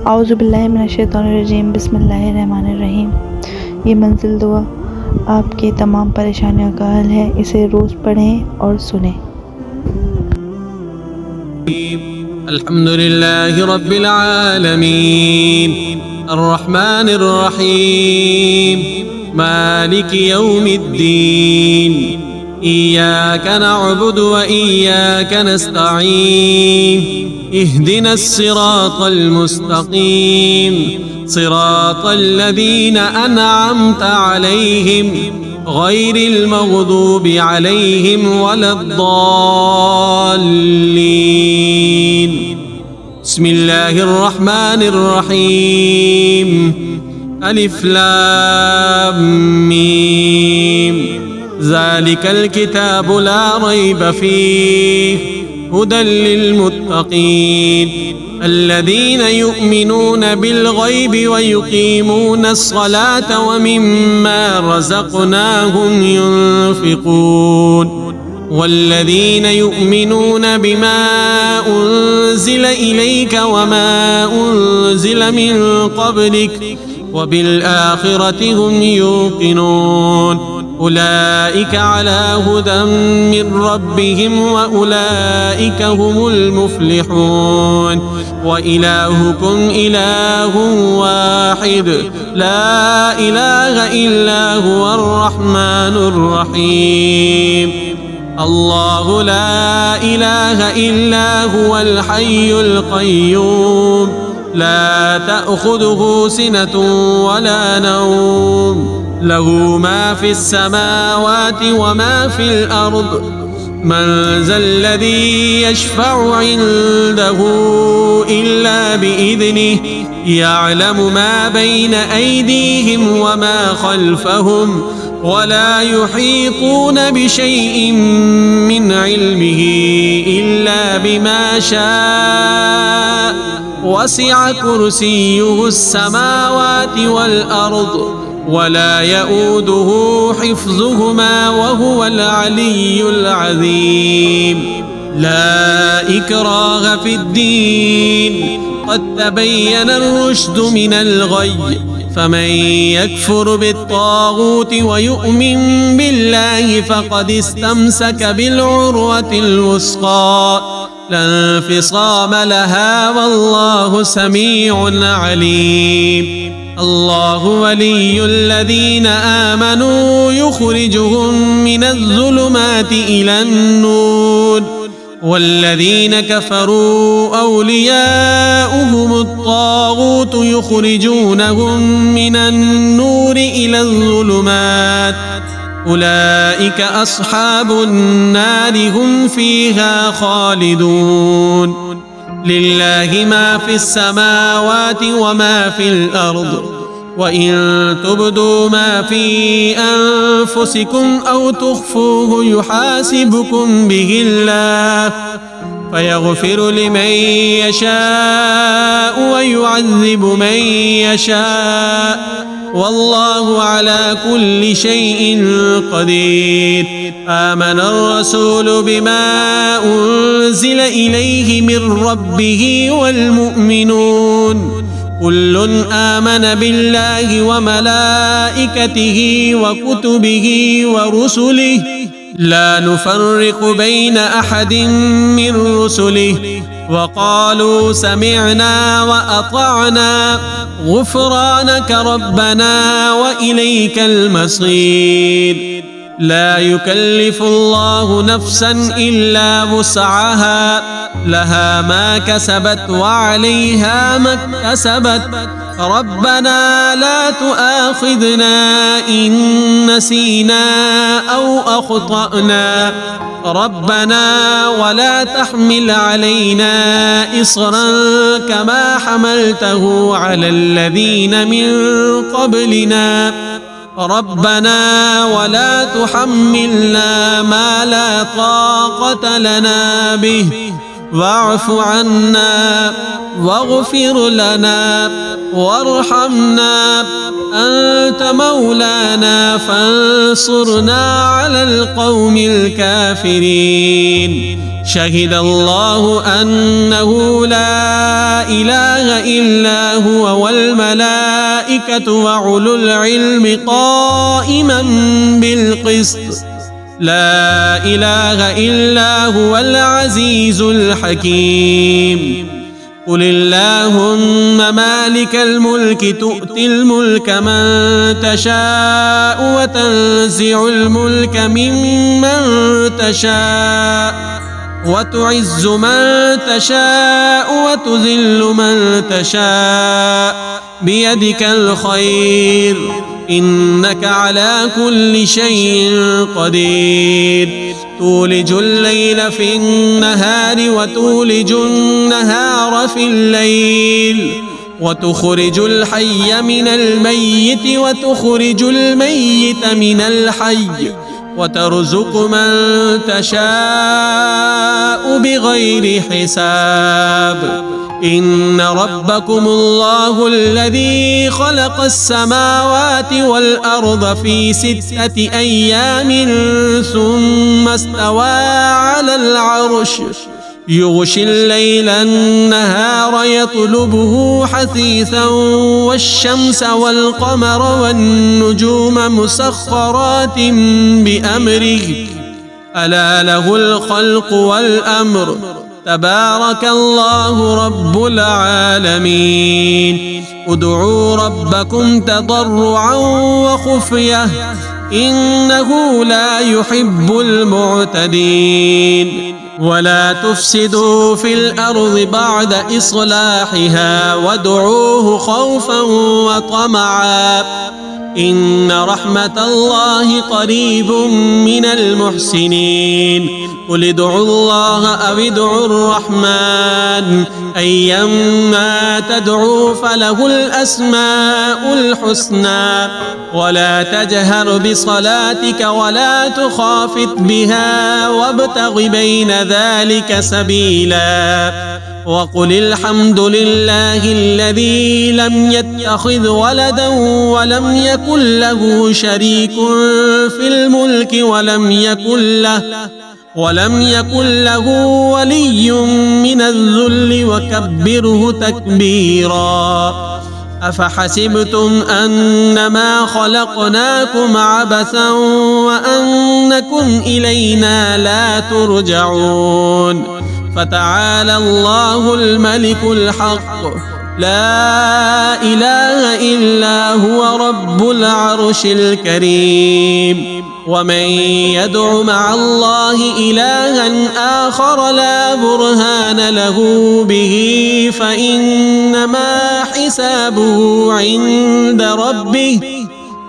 औज़ुबिल्लाहि मिनश्शैतानिर्रजीम बिस्मिल्लाहिर्रहमानिर्रहीम। ये मंजिल दुआ आपकी तमाम परेशानियों का हल है। इसे रोज़ पढ़ें और सुनें। अल्हम्दुलिल्लाहि रब्बिल आलमीन अर्रहमानिर रहीम मालिकि यौमिद्दीन इय्याका नअबुदु व इय्याका नस्तईन इहदिनस सिरातल मुस्तकीम सिरातल लज़ीना अनअमता अलैहिम गैरिल मग़दूबि अलैहिम वलद्दाल्लीन। बिस्मिल्लाहिर रहमानिर रहीम अलिफ लाम मीम ज़ालिकल किताबु ला रैब फ़ीहि हुदल लिल्मुत्तक़ीन الذين يؤمنون بالغيب ويقيمون الصلاة ومما رزقناهم ينفقون والذين يؤمنون بما أنزل إليك وما أنزل من قبلك وبالآخرة هم يوقنون أولئك على هدى من ربهم وأولئك هم المفلحون وإلهكم إله واحد لا إله إلا هو الرحمن الرحيم الله لا إله إلا هو الحي القيوم لا تأخذه سنة ولا نوم له ما في السماوات وما في الأرض من ذا الذي يشفع عنده إلا بإذنه يعلم ما بين أيديهم وما خلفهم ولا يحيطون بشيء من علمه إلا بما شاء وسع كرسيه السماوات والأرض ولا يؤوده حفظهما وهو العلي العظيم لا إكراه في الدين قد تبين الرشد من الغي فمن يكفر بالطاغوت ويؤمن بالله فقد استمسك بالعروة الوثقى لا انفصام لها والله سميع عليم الله ولي الذين آمنوا يخرجهم من الظلمات إلى النور والذين كفروا أولياؤهم الطاغوت يخرجونهم من النور إلى الظلمات أولئك أصحاب النار هم فيها خالدون لله ما في السماوات وما في الأرض وإن تبدوا ما في أنفسكم أو تخفوه يحاسبكم به الله فيغفر لمن يشاء ويعذب من يشاء والله على كل شيء قدير آمن الرسول بما أنزل إليه من ربه والمؤمنون كل آمن بالله وملائكته وكتبه ورسله لا نفرق بين أحد من رسله وقالوا سمعنا وأطعنا غفرانك ربنا وإليك المصير لا يكلف الله نفسا إلا وسعها لها ما كسبت وعليها ما اكتسبت ربنا لا تؤاخذنا إن نسينا أو أخطأنا ربنا ولا تحمل علينا إصرا كما حملته على الذين من قبلنا ربنا ولا تحملنا ما لا طاقة لنا به واعف عنا واغفر لنا وارحمنا أنت مولانا فانصرنا على القوم الكافرين شهد الله أنه لا إله إلا هو والملائكة وأولو العلم قائما بالقسط لا إله إلا هو العزيز الحكيم قل اللهم مالك الملك تؤتي الملك من تشاء وتنزع الملك ممن تشاء وتعز من تشاء وتذل من تشاء بيدك الخير إنك على كل شيء قدير تولج الليل في النهار وتولج النهار في الليل وتخرج الحي من الميت وتخرج الميت من الحي وترزق من تشاء بغير حساب إن ربكم الله الذي خلق السماوات والأرض في 6 أيام ثم استوى على العرش يغشي الليل النهار يطلبه حثيثا والشمس والقمر والنجوم مسخرات بأمره ألا له الخلق والأمر تبارك الله رب العالمين ادعوا ربكم تضرعا وخفية إنه لا يحب المعتدين ولا تفسدوا في الأرض بعد إصلاحها وادعوه خوفا وطمعا إن رحمة الله قريب من المحسنين قل ادعوا الله أو ادعوا الرحمن أيما تدعوا فله الأسماء الحسنى ولا تجهر بصلاتك ولا تخافت بها وابتغ بين ذلك سبيلا وقل الحمد لله الذي لم يتخذ ولدا ولم يكن له شريك في الملك ولم يكن له ولي من الذل وكبره تكبيرا أفحسبتم أنما خلقناكم عبثا وأنكم إلينا لا ترجعون فتعالى الله الملك الحق لا إله إلا هو رب العرش الكريم ومن يدع مع الله إلها آخر لا برهان له به فإنما حسابه عند ربه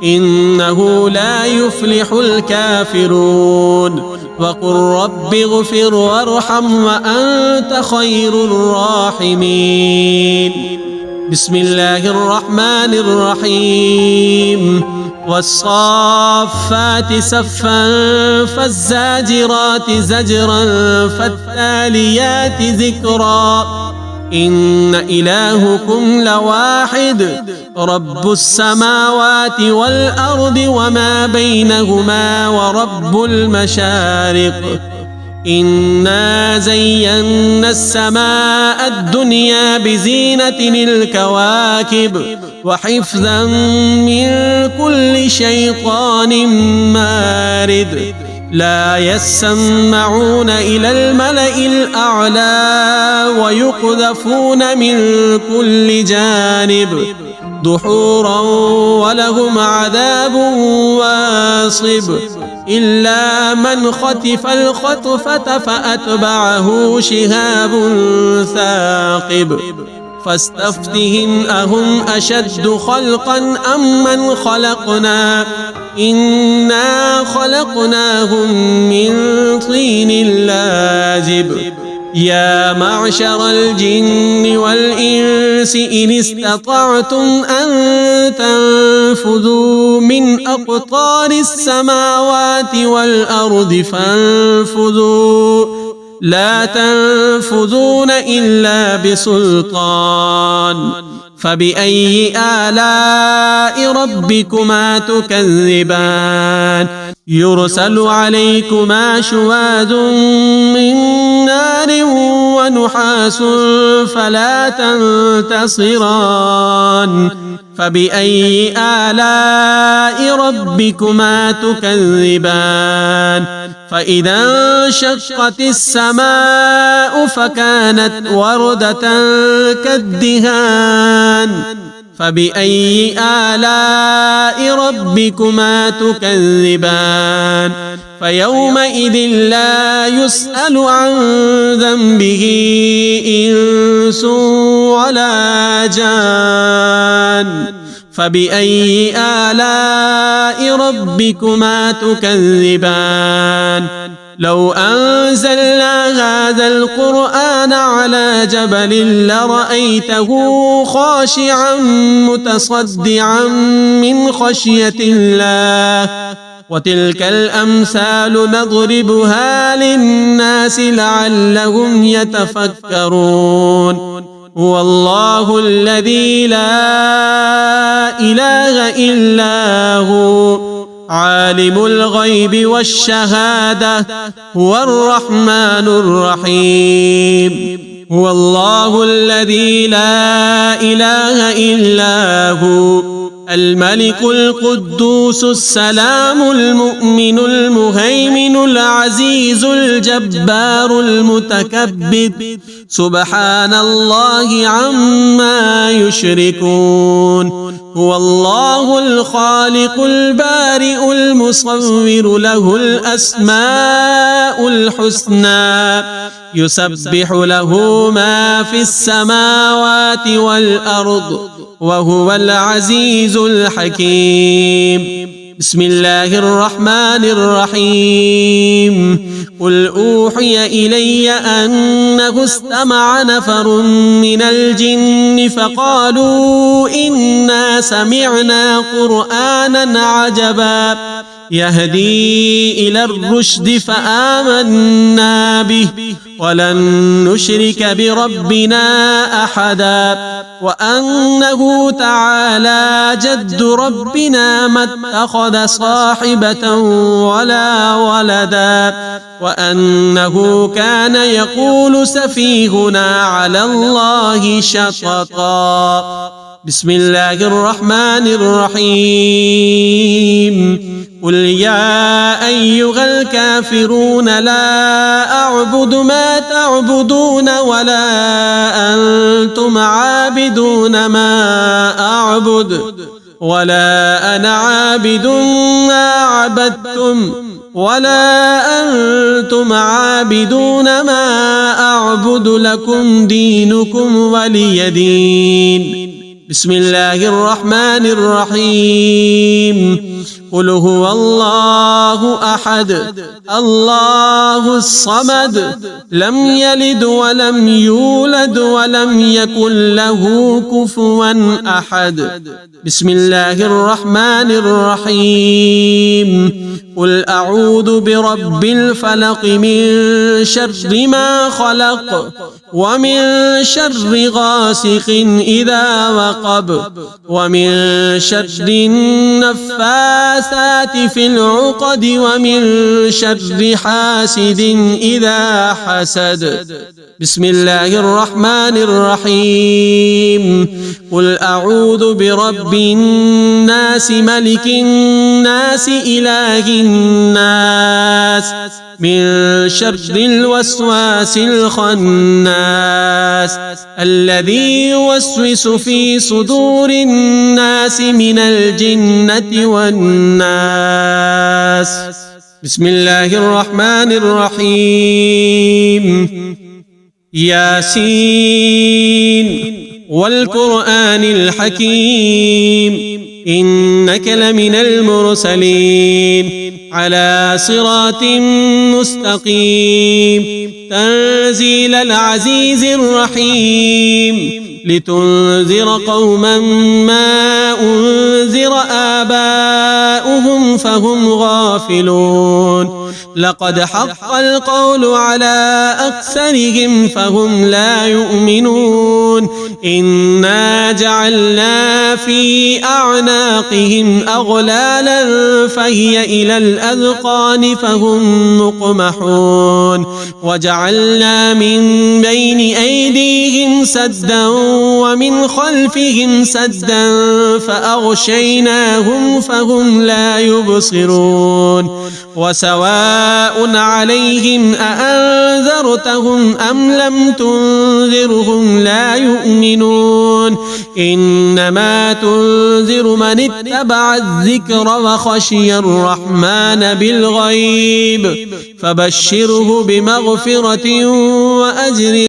إنه لا يفلح الكافرون وقل رب اغفر وارحم وأنت خير الراحمين بسم الله الرحمن الرحيم والصافات صفا فالزاجرات زجرا فالتاليات ذكرا إن إلهكم لواحد رب السماوات والأرض وما بينهما ورب المشارق إنا زينا السماء الدنيا بزينة الكواكب وحفظا من كل شيطان مارد لا يسمعون إلى الملأ الأعلى ويقذفون من كل جانب دحورا ولهم عذاب واصب إلا من خطف الخطفة فأتبعه شهاب ثاقب فاستفتهم أهم أشد خلقا أم من خلقنا إنا خلقناهم من طين لازب يا معشر الجن والإنس إن استطعتم أن تنفذوا من أقطار السماوات والأرض فانفذوا لا تنفذون إلا بسلطان فبأي آلاء ربكما تكذبان يرسل عليكما شواظ من نار ونحاس فلا تنتصران فبأي آلاء ربكما تكذبان فإذا انشقت السماء فكانت وردة كالدهان فبأي آلاء ربكما تكذبان فيومئذ لا يسأل عن ذنبه إنس ولا جان فبأي آلاء ربكما تكذبان لو أنزلنا هذا القرآن على جبل لرأيته خاشعا متصدعا من خشية الله وتلك الأمثال نضربها للناس لعلهم يتفكرون هو الله الذي لا إله إلا هو عالم الغيب والشهادة هو الرحمن الرحيم هو الله الذي لا إله إلا هو الملك القدوس السلام المؤمن المهيمن العزيز الجبار المتكبر سبحان الله عما يشركون هو الله الخالق البارئ المصور له الأسماء الحسنى يسبح له ما في السماوات والأرض وهو العزيز الحكيم بسم الله الرحمن الرحيم قل أوحي إلي أنه استمع نفر من الجن فقالوا إنا سمعنا قرآنا عجبا يهدي إلى الرشد فآمنا به ولن نشرك بربنا أحدا وأنه تعالى جد ربنا ما اتخذ صاحبة ولا ولدا وأنه كان يقول سفيهنا على الله شططا بسم الله الرحمن الرحيم قل يا أيها الكافرون لا أعبد ما تعبدون ولا أنتم عابدون ما أعبد ولا أنا عابد ما عبدتم ولا أنتم عابدون ما أعبد لكم دينكم ولي دين بسم الله الرحمن الرحيم قل هو الله أحد الله الصمد لم يلد ولم يولد ولم يكن له كفوا أحد بسم الله الرحمن الرحيم قل أعوذ برب الفلق من شر ما خلق ومن شر غاسق إذا وقب ومن شر النفاثات في العقد ومن شر حاسد إذا حسد بسم الله الرحمن الرحيم قل أعوذ برب الناس ملك الناس إله الناس من شر الوسواس الخناس الذي يوسوس في صدور الناس من الجنة والناس بسم الله الرحمن الرحيم ياسين والقرآن الحكيم إنك لمن المرسلين على صراط مستقيم تنزيل العزيز الرحيم لتنذر قوما ما أنذر آباؤهم فهم غافلون لقد حق القول على أكثرهم فهم لا يؤمنون إنا جعلنا في أعناقهم أغلالا فهي إلى الأذقان فهم مقمحون وجعلنا من بين أيديهم سدا ومن خلفهم سدا فأغشيناهم فهم لا يبصرون وسواء عليهم أأنذرتهم أم لم تنذرهم لا يؤمنون إنما تنذر من اتبع الذكر وخشي الرحمن بالغيب فبشره بمغفرة وأجر